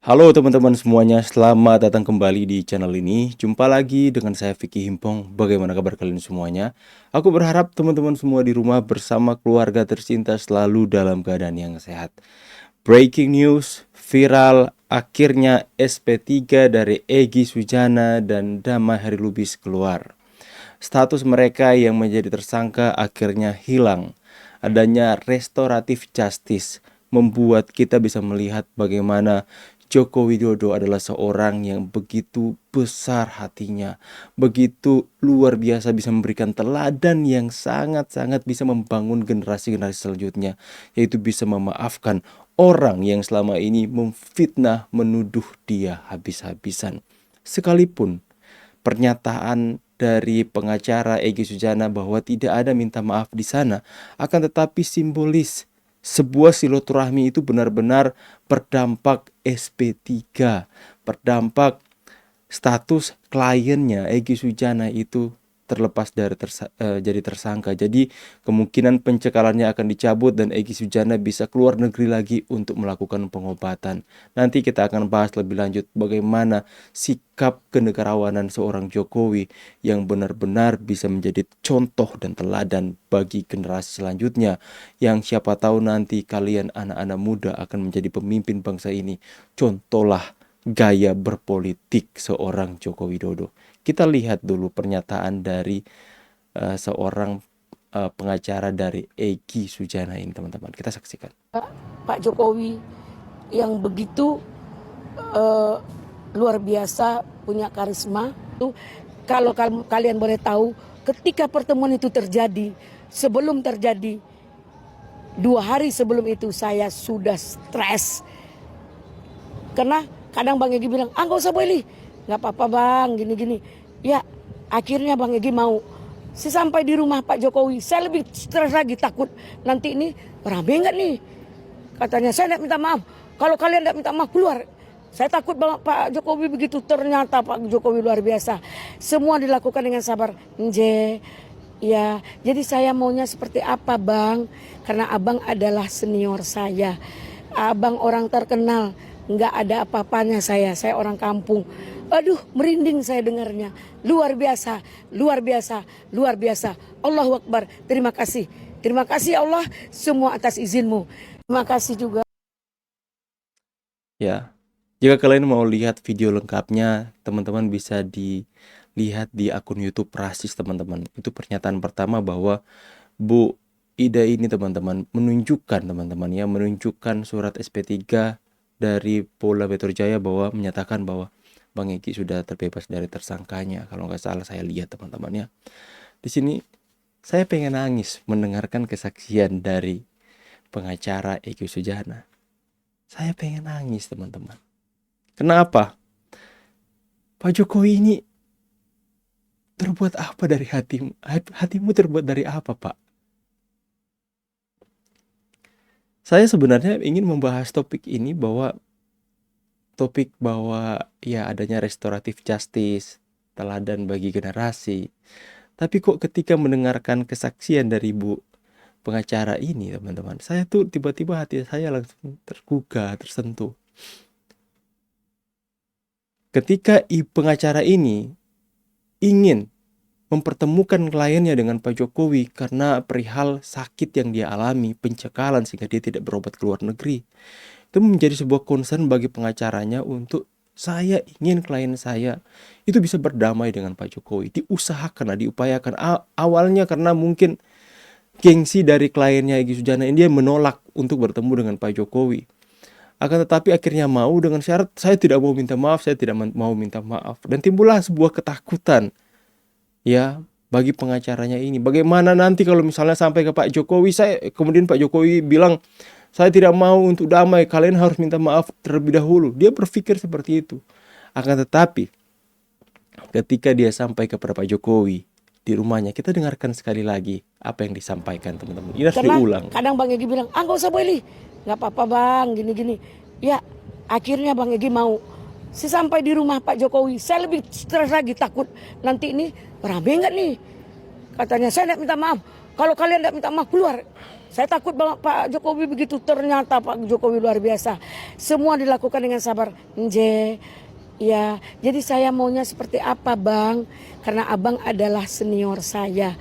Halo teman-teman semuanya, selamat datang kembali di channel ini. Jumpa lagi dengan saya Vicky Himpong. Bagaimana kabar kalian semuanya? Aku berharap teman-teman semua di rumah bersama keluarga tercinta selalu dalam keadaan yang sehat. Breaking news, viral, akhirnya SP3 dari Egy Sujana dan Damai Harilubis keluar. Status mereka yang menjadi tersangka akhirnya hilang. Adanya restoratif justice membuat kita bisa melihat bagaimana Joko Widodo adalah seorang yang begitu besar hatinya, begitu luar biasa bisa memberikan teladan yang sangat-sangat bisa membangun generasi-generasi selanjutnya, yaitu bisa memaafkan orang yang selama ini memfitnah, menuduh dia habis-habisan. Sekalipun pernyataan dari pengacara Egy Sujana bahwa tidak ada minta maaf di sana, akan tetapi simbolis sebuah silaturahmi itu benar-benar berdampak SP3, berdampak status kliennya Egy Sujana itu terlepas dari jadi tersangka. Jadi kemungkinan pencekalannya akan dicabut dan Egy Sujana bisa keluar negeri lagi untuk melakukan pengobatan. Nanti kita akan bahas lebih lanjut bagaimana sikap kenegarawanan seorang Jokowi yang benar-benar bisa menjadi contoh dan teladan bagi generasi selanjutnya, yang siapa tahu nanti kalian anak-anak muda akan menjadi pemimpin bangsa ini. Contohlah gaya berpolitik seorang Joko Widodo. Kita lihat dulu pernyataan dari seorang pengacara dari Egy Sujana ini, teman-teman. Kita saksikan. Pak Jokowi yang begitu luar biasa, punya karisma. Kalau kalian boleh tahu, ketika pertemuan itu terjadi, sebelum terjadi 2 hari sebelum itu saya sudah stres. Karena kadang Bang Egy bilang, gak usah boleh, gak apa-apa Bang, gini-gini. Ya akhirnya Bang Egy mau. Sampai di rumah Pak Jokowi, saya lebih stres lagi, takut nanti ini rame nggak nih. Katanya saya tidak minta maaf. Kalau kalian tidak minta maaf keluar. Saya takut banget Pak Jokowi begitu. Ternyata Pak Jokowi luar biasa. Semua dilakukan dengan sabar. Nje, ya. Jadi saya maunya seperti apa Bang? Karena Abang adalah senior saya. Abang orang terkenal. Nggak ada apa-apanya saya. Saya orang kampung. Aduh, merinding saya dengarnya. Luar biasa, luar biasa, luar biasa. Allahu Akbar. Terima kasih. Terima kasih Allah semua atas izinmu. Terima kasih juga. Ya, jika kalian mau lihat video lengkapnya, teman-teman bisa dilihat di akun YouTube Rasis, teman-teman. Itu pernyataan pertama bahwa Bu Ida ini, teman-teman, menunjukkan surat SP3 dari Polda Metro Jaya bahwa menyatakan bahwa Bang Egy sudah terbebas dari tersangkanya. Kalau nggak salah saya lihat, teman-teman ya. Di sini saya pengen nangis mendengarkan kesaksian dari pengacara Egy Sujana. Saya pengen nangis, teman-teman. Kenapa? Pak Jokowi ini terbuat apa dari hatimu? Hatimu terbuat dari apa, Pak? Saya sebenarnya ingin membahas topik ini bahwa ya adanya restoratif justice, teladan bagi generasi. Tapi kok ketika mendengarkan kesaksian dari Bu pengacara ini, teman-teman, saya tuh tiba-tiba hati saya langsung tergugah, tersentuh. Ketika pengacara ini ingin mempertemukan kliennya dengan Pak Jokowi karena perihal sakit yang dia alami, pencekalan sehingga dia tidak berobat ke luar negeri, itu menjadi sebuah concern bagi pengacaranya untuk saya ingin klien saya itu bisa berdamai dengan Pak Jokowi. Diusahakan, diupayakan. Awalnya karena mungkin gengsi dari kliennya Egy Sujana ini, dia menolak untuk bertemu dengan Pak Jokowi. Akan tetapi akhirnya mau dengan syarat saya tidak mau minta maaf, saya tidak mau minta maaf. Dan timbullah sebuah ketakutan ya bagi pengacaranya ini. Bagaimana nanti kalau misalnya sampai ke Pak Jokowi, kemudian Pak Jokowi bilang saya tidak mau untuk damai, kalian harus minta maaf terlebih dahulu. Dia berpikir seperti itu. Akan tetapi ketika dia sampai kepada Pak Jokowi di rumahnya, kita dengarkan sekali lagi apa yang disampaikan, teman-teman. Ini harus diulang. Kadang Bang Egy bilang, gak usah boleh, gak apa-apa Bang, gini-gini. Ya akhirnya Bang Egy mau. Sampai di rumah Pak Jokowi, saya lebih stres lagi, takut nanti ini rame nggak nih. Katanya saya tidak minta maaf. Kalau kalian tidak minta maaf keluar. Saya takut banget Pak Jokowi begitu. Ternyata Pak Jokowi luar biasa. Semua dilakukan dengan sabar. Nje, ya. Jadi saya maunya seperti apa Bang? Karena Abang adalah senior saya.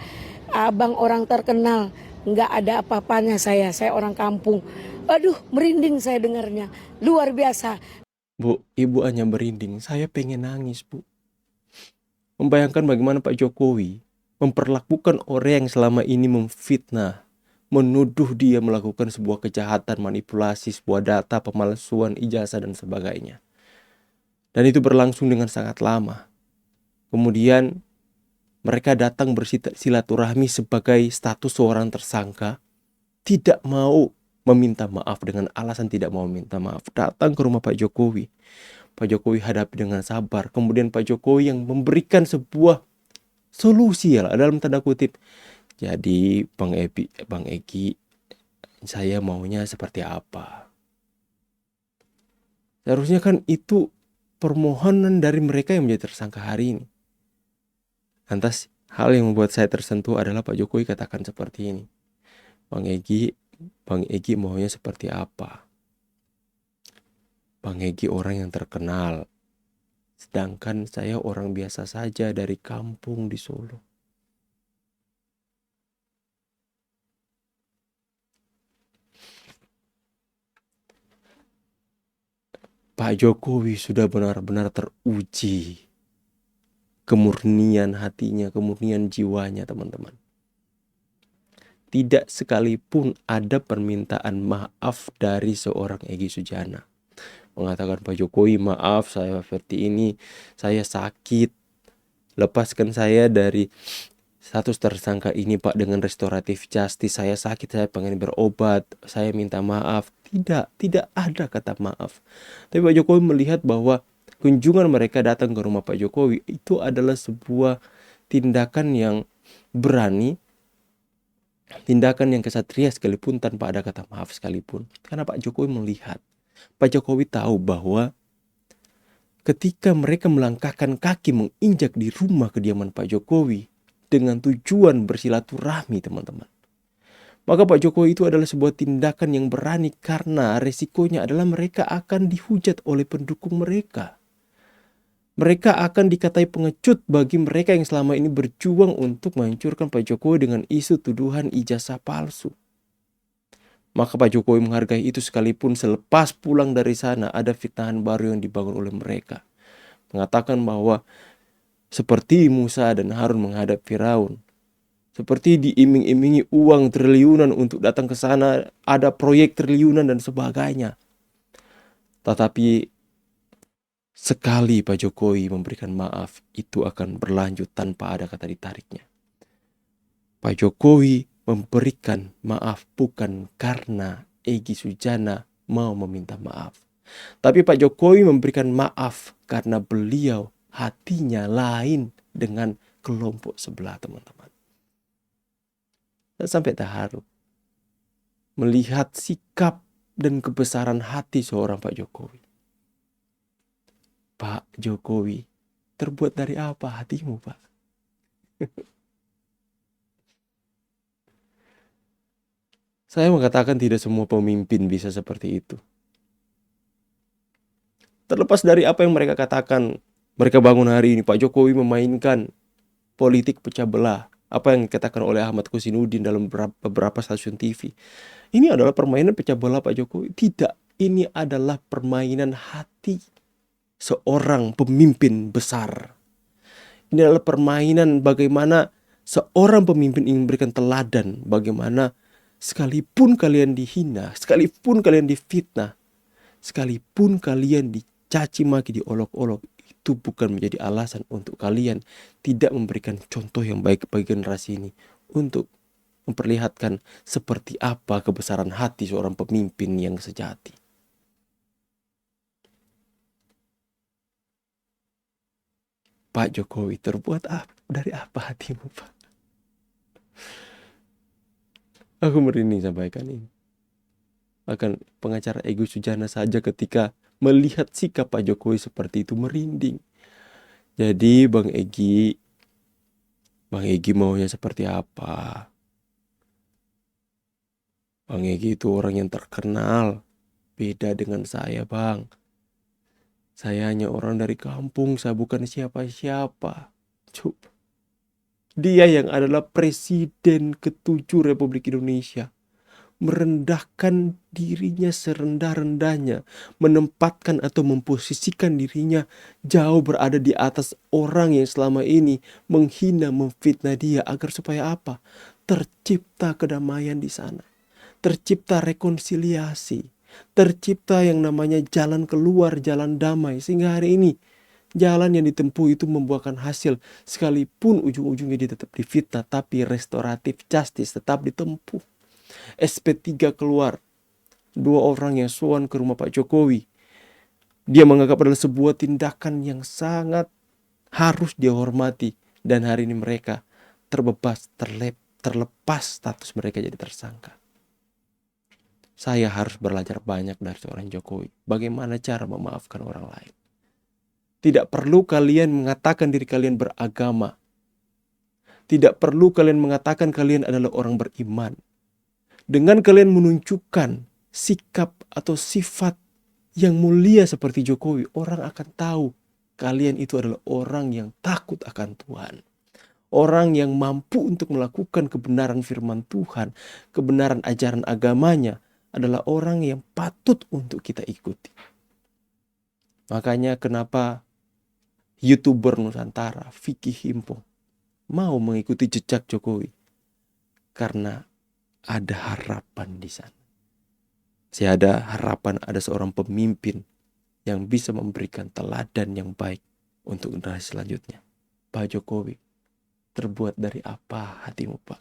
Abang orang terkenal. Nggak ada apa-apanya saya. Saya orang kampung. Aduh, merinding saya dengarnya. Luar biasa. Bu, ibu hanya merinding. Saya pengen nangis, Bu. Membayangkan bagaimana Pak Jokowi memperlakukan orang yang selama ini memfitnah, menuduh dia melakukan sebuah kejahatan, manipulasi, sebuah data, pemalsuan ijazah dan sebagainya. Dan itu berlangsung dengan sangat lama. Kemudian mereka datang bersilaturahmi sebagai status seorang tersangka, tidak mau meminta maaf dengan alasan tidak mau minta maaf. Datang ke rumah Pak Jokowi. Pak Jokowi hadapi dengan sabar. Kemudian Pak Jokowi yang memberikan sebuah solusi ya dalam tanda kutip. Jadi Bang Egi, saya maunya seperti apa? Seharusnya kan itu permohonan dari mereka yang menjadi tersangka hari ini. Lantas hal yang membuat saya tersentuh adalah Pak Jokowi katakan seperti ini. Bang Egi maunya seperti apa? Bang Egi orang yang terkenal. Sedangkan saya orang biasa saja dari kampung di Solo. Pak Jokowi sudah benar-benar teruji kemurnian hatinya, kemurnian jiwanya, teman-teman. Tidak sekalipun ada permintaan maaf dari seorang Egy Sujana. Mengatakan, Pak Jokowi maaf, saya seperti ini, saya sakit, lepaskan saya dari status tersangka ini Pak dengan restoratif justice, saya sakit, saya pengen berobat, saya minta maaf. Tidak ada kata maaf. Tapi Pak Jokowi melihat bahwa kunjungan mereka datang ke rumah Pak Jokowi itu adalah sebuah tindakan yang berani, tindakan yang kesatria sekalipun tanpa ada kata maaf sekalipun. Karena Pak Jokowi melihat, Pak Jokowi tahu bahwa ketika mereka melangkahkan kaki menginjak di rumah kediaman Pak Jokowi dengan tujuan bersilaturahmi, teman-teman, maka Pak Jokowi itu adalah sebuah tindakan yang berani karena resikonya adalah mereka akan dihujat oleh pendukung mereka. Mereka akan dikatai pengecut bagi mereka yang selama ini berjuang untuk menghancurkan Pak Jokowi dengan isu tuduhan ijazah palsu. Maka Pak Jokowi menghargai itu sekalipun selepas pulang dari sana ada fitnahan baru yang dibangun oleh mereka. Mengatakan bahwa seperti Musa dan Harun menghadap Firaun, seperti diiming-imingi uang triliunan untuk datang ke sana, ada proyek triliunan dan sebagainya. Tetapi sekali Pak Jokowi memberikan maaf, itu akan berlanjut tanpa ada kata ditariknya. Pak Jokowi memberikan maaf bukan karena Egy Sujana mau meminta maaf. Tapi Pak Jokowi memberikan maaf karena beliau hatinya lain dengan kelompok sebelah, teman-teman. Dan sampai terharu melihat sikap dan kebesaran hati seorang Pak Jokowi. Pak Jokowi, terbuat dari apa hatimu, Pak? Saya mengatakan tidak semua pemimpin bisa seperti itu. Terlepas dari apa yang mereka katakan, mereka bangun hari ini, Pak Jokowi memainkan politik pecah belah. Apa yang dikatakan oleh Ahmad Kosinudin dalam beberapa stasiun TV. Ini adalah permainan pecah belah Pak Jokowi. Tidak, ini adalah permainan hati seorang pemimpin besar. Ini adalah permainan bagaimana seorang pemimpin ingin memberikan teladan. Bagaimana sekalipun kalian dihina, sekalipun kalian difitnah, sekalipun kalian dicaci maki, diolok-olok, itu bukan menjadi alasan untuk kalian tidak memberikan contoh yang baik bagi generasi ini untuk memperlihatkan seperti apa kebesaran hati seorang pemimpin yang sejati. Pak Jokowi, terbuat dari apa hatimu, Pak? Aku merinding sampaikan ini. Bahkan pengacara Egy Sujana saja ketika melihat sikap Pak Jokowi seperti itu merinding. Jadi Bang Egy maunya seperti apa? Bang Egy itu orang yang terkenal. Beda dengan saya, Bang. Saya hanya orang dari kampung, saya bukan siapa-siapa. Coba. Dia yang adalah Presiden ke-7 Republik Indonesia merendahkan dirinya serendah-rendahnya, menempatkan atau memposisikan dirinya jauh berada di atas orang yang selama ini menghina, memfitnah dia agar supaya apa? Tercipta kedamaian di sana, tercipta rekonsiliasi, tercipta yang namanya jalan keluar, jalan damai, sehingga hari ini jalan yang ditempuh itu membuahkan hasil, sekalipun ujung-ujungnya dia tetap difitnah, tapi restoratif justice tetap ditempuh. SP3 keluar, 2 orang yang sowan ke rumah Pak Jokowi. Dia menganggap adalah sebuah tindakan yang sangat harus dia hormati. Dan hari ini mereka terbebas, terlepas status mereka jadi tersangka. Saya harus belajar banyak dari seorang Jokowi. Bagaimana cara memaafkan orang lain. Tidak perlu kalian mengatakan diri kalian beragama. Tidak perlu kalian mengatakan kalian adalah orang beriman. Dengan kalian menunjukkan sikap atau sifat yang mulia seperti Jokowi, orang akan tahu kalian itu adalah orang yang takut akan Tuhan. Orang yang mampu untuk melakukan kebenaran firman Tuhan, kebenaran ajaran agamanya adalah orang yang patut untuk kita ikuti. Makanya kenapa YouTuber Nusantara, Vicky Himpong, mau mengikuti jejak Jokowi? Karena ada harapan di sana. Saya ada harapan ada seorang pemimpin yang bisa memberikan teladan yang baik untuk generasi selanjutnya. Pak Jokowi, terbuat dari apa hatimu, Pak?